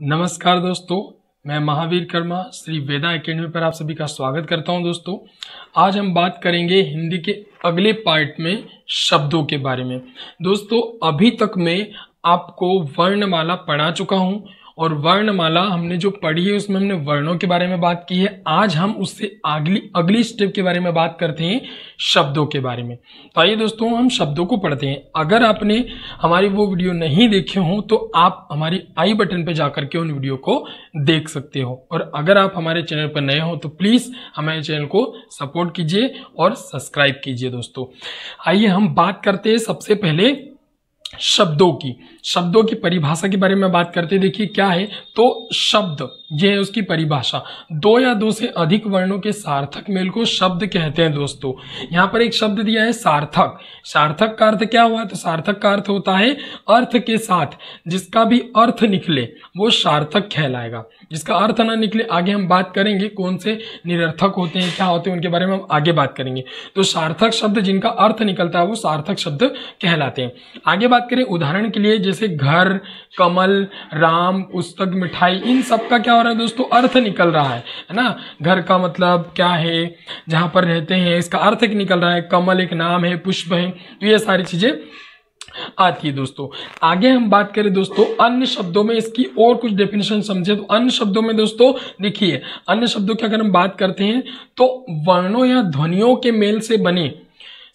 नमस्कार दोस्तों, मैं महावीर कर्मा श्री वेदा एकेडमी पर आप सभी का स्वागत करता हूं। दोस्तों, आज हम बात करेंगे हिंदी के अगले पार्ट में शब्दों के बारे में। दोस्तों, अभी तक मैं आपको वर्णमाला पढ़ा चुका हूं और वर्णमाला हमने जो पढ़ी है उसमें हमने वर्णों के बारे में बात की है। आज हम उससे अगली स्टेप के बारे में बात करते हैं, शब्दों के बारे में। तो आइए दोस्तों, हम शब्दों को पढ़ते हैं। अगर आपने हमारी वो वीडियो नहीं देखे हो तो आप हमारी आई बटन पे जाकर के उन वीडियो को देख सकते हो, और अगर आप हमारे चैनल पर नए हो तो प्लीज हमारे चैनल को सपोर्ट कीजिए और सब्सक्राइब कीजिए। दोस्तों, आइए हम बात करते हैं सबसे पहले शब्दों की परिभाषा के बारे में बात करते हैं। देखिए क्या है, तो शब्द ये है उसकी परिभाषा। दो या दो से अधिक वर्णों के सार्थक मेल को शब्द कहते हैं। दोस्तों, यहाँ पर एक शब्द दिया है सार्थक। सार्थक का अर्थ क्या हुआ? तो सार्थक का अर्थ होता है अर्थ के साथ जिसका भी अर्थ निकले वो सार्थक कहलाएगा। जिसका अर्थ ना निकले, आगे हम बात करेंगे कौन से निरर्थक होते हैं, क्या होते हैं, उनके बारे में हम आगे बात करेंगे। तो सार्थक शब्द जिनका अर्थ निकलता है वो सार्थक शब्द कहलाते हैं। आगे बात करें उदाहरण के लिए, जैसे घर, कमल, राम, पुस्तक, मिठाई, इन सब का क्या हो रहा है दोस्तों? अर्थ निकल रहा है ना। घर का मतलब क्या है, जहां पर रहते हैं, इसका अर्थ निकल रहा है। कमल एक नाम है, पुष्प है, तो ये सारी चीजें आती है। दोस्तों, आगे हम बात करें दोस्तों अन्य शब्दों में, इसकी और कुछ डेफिनेशन समझे तो अन्य शब्दों में दोस्तों देखिए, अन्य शब्दों की अगर हम बात करते हैं तो वर्णों या ध्वनियों के मेल से बने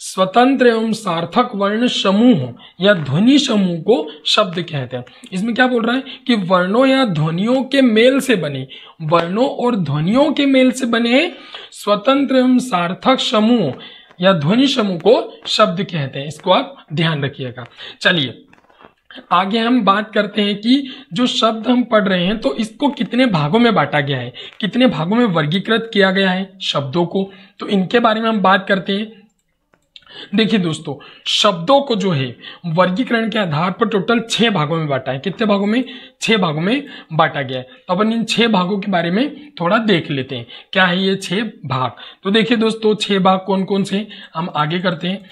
स्वतंत्र एवं सार्थक वर्ण समूह या ध्वनि समूह को शब्द कहते हैं। इसमें क्या बोल रहा है कि वर्णों या ध्वनियों के मेल से बने, वर्णों और ध्वनियों के मेल से बने स्वतंत्र एवं सार्थक समूह या ध्वनि समूह को शब्द कहते हैं। इसको आप ध्यान रखिएगा। चलिए आगे हम बात करते हैं कि जो शब्द हम पढ़ रहे हैं तो इसको कितने भागों में बांटा गया है, कितने भागों में वर्गीकृत किया गया है शब्दों को, तो इनके बारे में हम बात करते हैं। देखिए दोस्तों, शब्दों को जो है वर्गीकरण के आधार पर टोटल 6 भागों में बांटा है। कितने भागों में? 6 भागों में बांटा गया है। तो अपन इन 6 भागों के बारे में थोड़ा देख लेते हैं, क्या है ये 6 भाग। तो देखिए दोस्तों, 6 भाग कौन कौन से हम आगे करते हैं।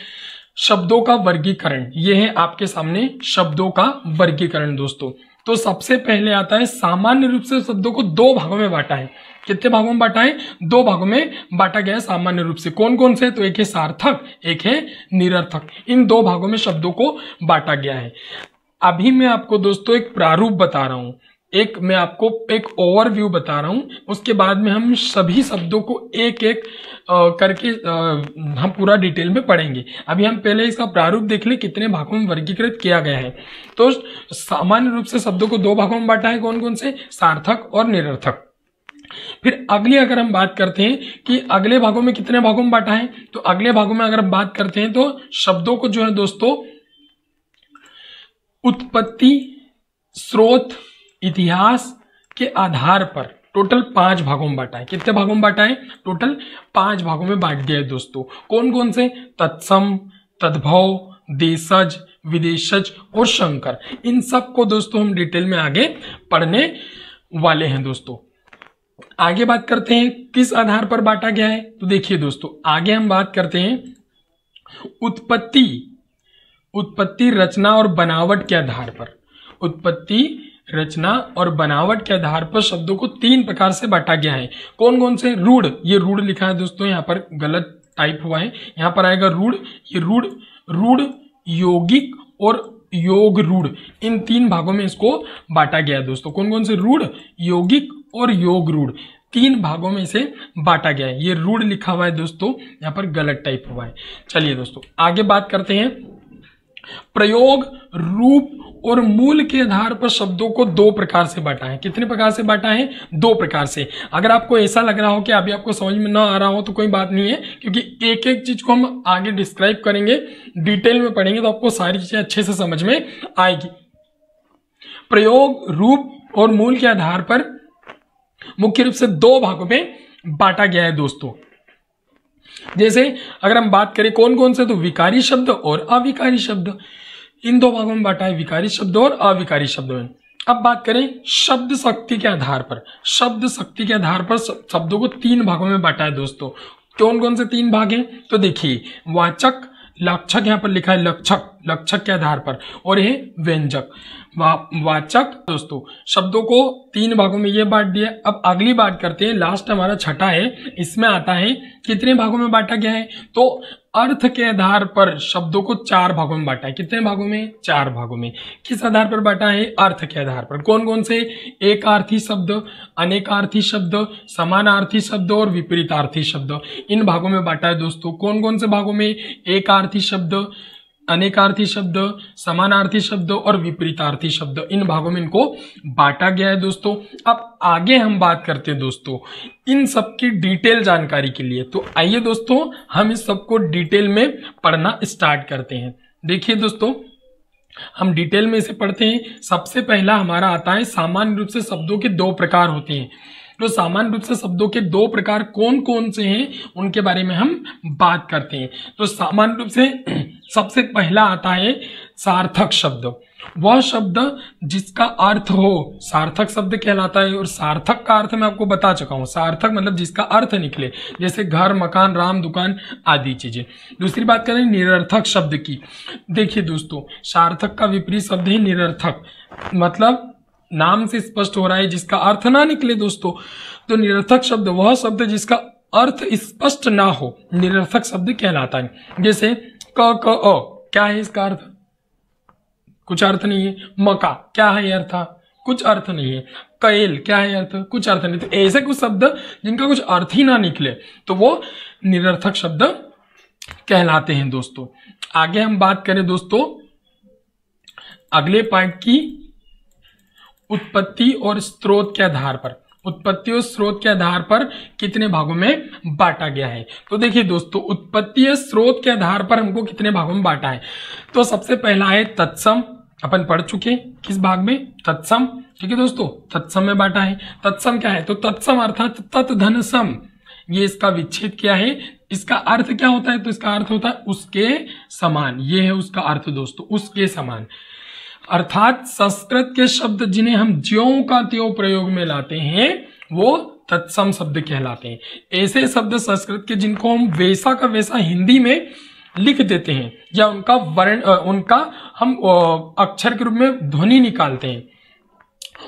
शब्दों का वर्गीकरण, ये है आपके सामने शब्दों का वर्गीकरण। दोस्तों, तो सबसे पहले आता है सामान्य रूप से शब्दों को 2 भागों में बांटा है। कितने भागों में बांटा है? 2 भागों में बांटा गया है सामान्य रूप से। कौन कौन से? तो एक है सार्थक, एक है निरर्थक। इन 2 भागों में शब्दों को बांटा गया है। अभी मैं आपको दोस्तों एक प्रारूप बता रहा हूं, मैं आपको एक ओवरव्यू बता रहा हूं, उसके बाद में हम सभी शब्दों को एक एक करके हम पूरा डिटेल में पढ़ेंगे। अभी हम पहले इसका प्रारूप देख लें, कितने भागों में वर्गीकृत किया गया है। तो सामान्य रूप से शब्दों को 2 भागों में बांटा है। कौन कौन से? सार्थक और निरर्थक। फिर अगली अगर हम बात करते हैं कि अगले भागों में कितने भागों में बांटा है, तो अगले भागों में अगर हम बात करते हैं तो शब्दों को जो है दोस्तों उत्पत्ति, स्रोत, इतिहास के आधार पर टोटल 5 भागों में बांटा है। कितने भागों में बांटा है? टोटल 5 भागों में बांट दिया है दोस्तों। कौन कौन से? तत्सम, तद्भव, देशज, विदेशज और शंकर। इन सब को दोस्तों हम डिटेल में आगे पढ़ने वाले हैं। दोस्तों, आगे बात करते हैं किस आधार पर बांटा गया है। तो देखिए दोस्तों, आगे हम बात करते हैं उत्पत्ति, रचना और बनावट के आधार पर। उत्पत्ति, रचना और बनावट के आधार पर शब्दों को 3 प्रकार से बांटा गया है। कौन कौन से? रूढ़, ये रूढ़ लिखा है दोस्तों, यहाँ पर गलत टाइप हुआ है, यहाँ पर आएगा रूढ़। ये रूढ़, यौगिक और योग रूढ़, इन 3 भागों में इसको बांटा गया है दोस्तों। कौन कौन से? रूढ़, यौगिक और योग रूढ़, 3 भागों में इसे बांटा गया है। ये रूढ़ लिखा हुआ है दोस्तों, यहाँ पर गलत टाइप हुआ है। चलिए दोस्तों आगे बात करते हैं। प्रयोग, रूप और मूल के आधार पर शब्दों को 2 प्रकार से बांटा है। कितने प्रकार से बांटा है? 2 प्रकार से। अगर आपको ऐसा लग रहा हो कि अभी आपको समझ में ना आ रहा हो तो कोई बात नहीं है, क्योंकि एक एक चीज को हम आगे डिस्क्राइब करेंगे, डिटेल में पढ़ेंगे तो आपको सारी चीजें अच्छे से समझ में आएगी। प्रयोग, रूप और मूल के आधार पर मुख्य रूप से 2 भागों में बांटा गया है दोस्तों। जैसे अगर हम बात करें कौन कौन से, तो विकारी शब्द और अविकारी शब्द, इन 2 भागों में बांटा है, विकारी शब्द और अविकारी शब्द में। अब बात करें शब्द शक्ति के आधार पर। शब्द शक्ति के आधार पर शब्दों को 3 भागों में बांटा है दोस्तों। कौन कौन से 3 भाग हैं? तो देखिए, वाचक, लक्षक यहाँ पर लिखा है, लक्षक, लक्षक के आधार पर, और ये व्यंजक, वाचक। दोस्तों शब्दों को 3 भागों में ये बांट दिया। अब अगली बात करते हैं, लास्ट हमारा छठा है, इसमें आता है कितने भागों में बांटा गया है, तो अर्थ के आधार पर शब्दों को 4 भागों में बांटा है। कितने भागों में? 4 भागों में। किस आधार पर बांटा है? अर्थ के आधार पर। कौन कौन से? एकार्थी शब्द, अनेकार्थी शब्द, समानार्थी शब्द और विपरीतार्थी शब्द, इन भागों में बांटा है दोस्तों। कौन कौन से भागों में? एकार्थी शब्द, अनेकार्थी शब्द, समानार्थी शब्द और विपरीतार्थी शब्द, इन भागों में इनको बांटा गया है दोस्तों। अब आगे हम बात करते हैं दोस्तों इन सब की डिटेल जानकारी के लिए। तो आइए दोस्तों हम इस सबको डिटेल में पढ़ना स्टार्ट करते हैं। देखिए दोस्तों हम डिटेल में इसे पढ़ते हैं। सबसे पहला हमारा आता है सामान्य रूप से शब्दों के 2 प्रकार होते हैं। तो सामान्य रूप से शब्दों के 2 प्रकार कौन कौन से हैं उनके बारे में हम बात करते हैं। तो सामान्य रूप से सबसे पहला आता है सार्थक शब्द। वह शब्द जिसका अर्थ हो, सार्थक शब्द कहलाता है। और सार्थक का अर्थ मैं आपको बता चुका हूं। सार्थक मतलब जिसका अर्थ निकले, जैसे घर, मकान, राम, दुकान आदि चीजें। दूसरी बात करें निरर्थक शब्द की। देखिए दोस्तों सार्थक का विपरीत शब्द है निरर्थक, मतलब नाम से स्पष्ट हो रहा है जिसका अर्थ ना निकले दोस्तों। तो निरर्थक शब्द वह शब्द जिसका अर्थ स्पष्ट ना हो, निरर्थक शब्द कहलाता है। जैसे क क अ, क्या है इसका अर्थ? कुछ अर्थ नहीं है। मका, क्या है अर्थ? कुछ अर्थ नहीं है। कैल, क्या है अर्थ? कुछ अर्थ नहीं। तो ऐसे कुछ शब्द जिनका कुछ अर्थ ही ना निकले तो वो निरर्थक शब्द कहलाते हैं दोस्तों। आगे हम बात करें दोस्तों अगले पार्ट की, उत्पत्ति और स्रोत के आधार पर। उत्पत्ति और स्रोत के आधार पर कितने भागों में बांटा गया है। तो देखिए दोस्तों उत्पत्ति और स्रोत के आधार पर हमको कितने भागों में बांटा है। तो सबसे पहला है तत्सम, अपन पढ़ चुके किस भाग में? तत्सम। ठीक है दोस्तों तत्सम में बांटा है। तत्सम क्या है? तो तत्सम अर्थात तत्धन सम, ये इसका विच्छेद क्या है? इसका अर्थ क्या होता है? तो इसका अर्थ होता है उसके समान। ये है उसका अर्थ दोस्तों, उसके समान। अर्थात संस्कृत के शब्द जिन्हें हम ज्यों का त्यों प्रयोग में लाते हैं वो तत्सम शब्द कहलाते हैं। ऐसे शब्द संस्कृत के जिनको हम वैसा का वैसा हिंदी में लिख देते हैं या उनका वर्ण, उनका हम अक्षर के रूप में ध्वनि निकालते हैं,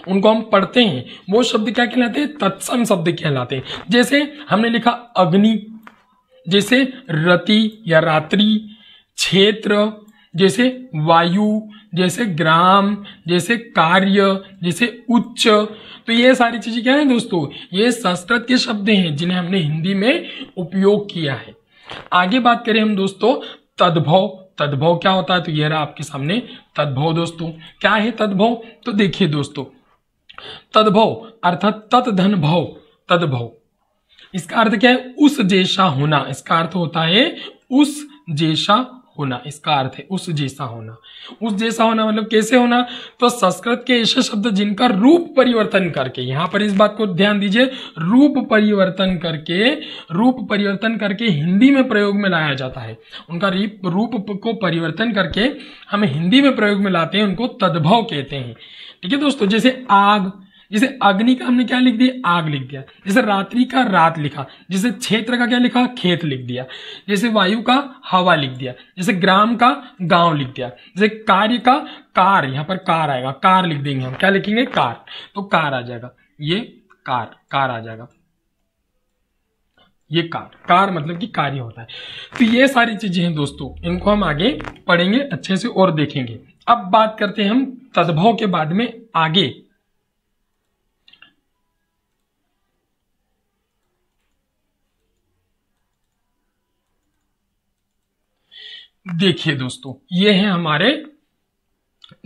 उनको हम पढ़ते हैं, वो शब्द क्या कहलाते हैं? तत्सम शब्द कहलाते हैं। जैसे हमने लिखा अग्नि, जैसे रति या रात्रि, क्षेत्र, जैसे वायु, जैसे ग्राम, जैसे कार्य, जैसे उच्च। तो ये सारी चीजें क्या है दोस्तों? ये संस्कृत के शब्द हैं जिन्हें हमने हिंदी में उपयोग किया है। आगे बात करें हम दोस्तों तद्भव। तद्भव क्या होता है? तो ये रहा आपके सामने तद्भव दोस्तों। क्या है तद्भव? तो देखिए दोस्तों तद्भव अर्थात तत्धन भव, तद्भव इसका अर्थ क्या है? उस जैसा होना। इसका अर्थ होता है उस जैसा होना। इसका अर्थ है उस जैसा होना। उस जैसा होना मतलब कैसे होना? तो संस्कृत के ऐसे शब्द जिनका रूप परिवर्तन करके, यहां पर इस बात को ध्यान दीजिए, रूप परिवर्तन करके हिंदी में प्रयोग में लाया जाता है। उनका रूप को परिवर्तन करके हम हिंदी में प्रयोग में लाते हैं, उनको तद्भव कहते हैं। ठीक है दोस्तों। जैसे आग, जैसे अग्नि का हमने क्या लिख दिया? आग लिख दिया। जैसे रात्रि का रात लिखा। जैसे क्षेत्र का क्या लिखा? खेत लिख दिया। जैसे वायु का हवा लिख दिया। जैसे ग्राम का गांव लिख दिया। जैसे कार्य का कार, यहाँ पर कार आएगा, कार लिख देंगे हम। क्या लिखेंगे? कार। तो कार आ जाएगा, ये कार आ जाएगा, ये कार मतलब कि कार्य होता है। तो ये सारी चीजें हैं दोस्तों, इनको हम आगे पढ़ेंगे अच्छे से और देखेंगे। अब बात करते हैं हम तद्भव के बाद में आगे। देखिए दोस्तों ये है हमारे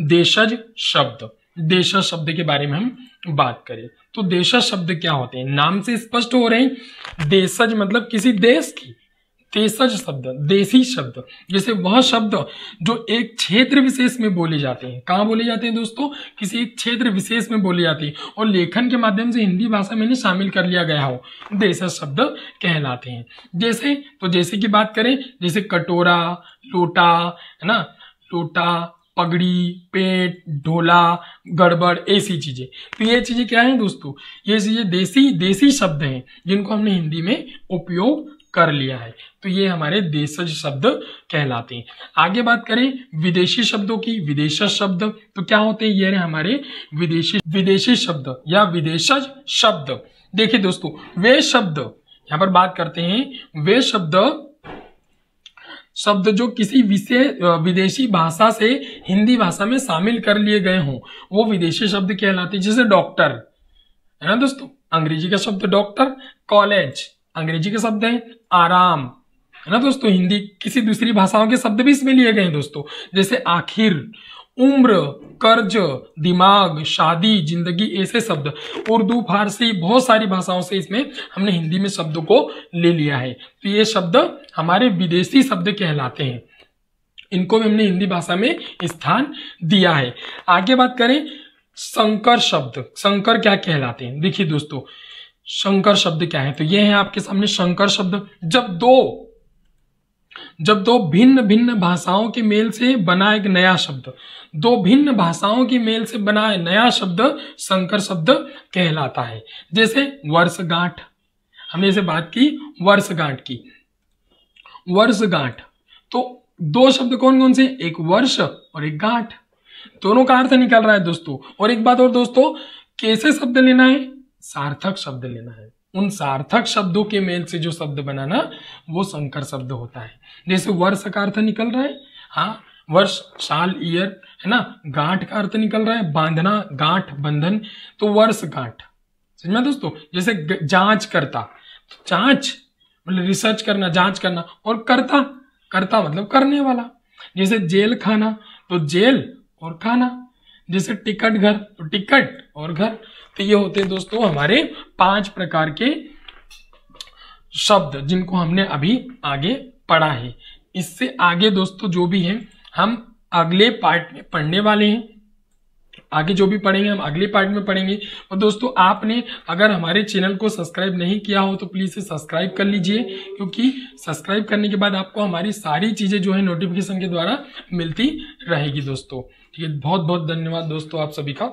देशज शब्द। देशज शब्द के बारे में हम बात करें तो देशज शब्द क्या होते हैं? नाम से स्पष्ट हो रहे हैं। देशज मतलब किसी देश की, देशज शब्द देसी शब्द, जैसे वह शब्द जो एक क्षेत्र विशेष में बोले जाते हैं। कहाँ बोले जाते हैं दोस्तों? किसी एक क्षेत्र विशेष में बोले जाते हैं और लेखन के माध्यम से हिंदी भाषा में शामिल कर लिया गया हो, देशज शब्द कहलाते हैं। जैसे की बात करें, जैसे कटोरा, लोटा, है ना, लोटा, पगड़ी, पेट, ढोला, गड़बड़, ऐसी चीजें। तो ये चीजें क्या हैं दोस्तों? ये चीजें देसी शब्द हैं जिनको हमने हिंदी में उपयोग कर लिया है। तो ये हमारे देशज शब्द कहलाते हैं। आगे बात करें विदेशी शब्दों की, विदेशज शब्द तो क्या होते हैं, ये हमारे विदेशी शब्द या विदेशज शब्द। देखिए दोस्तों, वे शब्द, यहाँ पर बात करते हैं वे शब्द जो किसी विदेशी भाषा से हिंदी भाषा में शामिल कर लिए गए हों, वो विदेशी शब्द कहलाते हैं। जैसे डॉक्टर है ना दोस्तों, अंग्रेजी का शब्द डॉक्टर। कॉलेज अंग्रेजी का शब्द है आराम, है ना दोस्तों। हिंदी किसी दूसरी भाषाओं के शब्द भी इसमें लिए गए हैं दोस्तों, जैसे आखिर, उम्र, कर्ज, दिमाग, शादी, जिंदगी, ऐसे शब्द। उर्दू, फारसी, बहुत सारी भाषाओं से इसमें हमने हिंदी में शब्दों को ले लिया है। तो ये शब्द हमारे विदेशी शब्द कहलाते हैं, इनको भी हमने हिंदी भाषा में स्थान दिया है। आगे बात करें संकर शब्द, संकर क्या कहलाते हैं। देखिए दोस्तों, संकर शब्द क्या है, तो ये है आपके सामने संकर शब्द। जब दो भिन्न भिन्न भाषाओं के मेल से बना एक नया शब्द, दो भिन्न भाषाओं के मेल से बना नया शब्द संकर शब्द कहलाता है। जैसे वर्षगांठ, हमने जैसे बात की वर्षगांठ की, वर्षगांठ। तो दो शब्द कौन कौन से, एक वर्ष और एक गांठ, दोनों का अर्थ निकल रहा है दोस्तों। और एक बात और दोस्तों, कैसे शब्द लेना है, सार्थक शब्द लेना है। उन सार्थक शब्दों के मेल से जो शब्द बनाना, वो संकर शब्द होता है। जैसे वर्ष का अर्थ निकल रहा है, हाँ वर्ष, साल, ईयर, है ना। गांठ का अर्थ निकल रहा है बांधना, गांठ, बंधन, तो वर्ष गांठ। समझ में दोस्तों। जैसे जांच करता, तो जांच मतलब रिसर्च करना, जांच करना, और करता, करता मतलब करने वाला। जैसे जेल खाना, तो जेल और खाना। जैसे टिकट घर, तो टिकट और घर। तो ये होते हैं दोस्तों हमारे 5 प्रकार के शब्द, जिनको हमने अभी आगे पढ़ा है। इससे आगे दोस्तों जो भी है हम अगले पार्ट में पढ़ने वाले हैं। आगे जो भी पढ़ेंगे हम अगले पार्ट में पढ़ेंगे। और दोस्तों आपने अगर हमारे चैनल को सब्सक्राइब नहीं किया हो तो प्लीज़ इसे सब्सक्राइब कर लीजिए, क्योंकि सब्सक्राइब करने के बाद आपको हमारी सारी चीज़ें जो है नोटिफिकेशन के द्वारा मिलती रहेगी दोस्तों। ठीक है, बहुत बहुत धन्यवाद दोस्तों आप सभी का।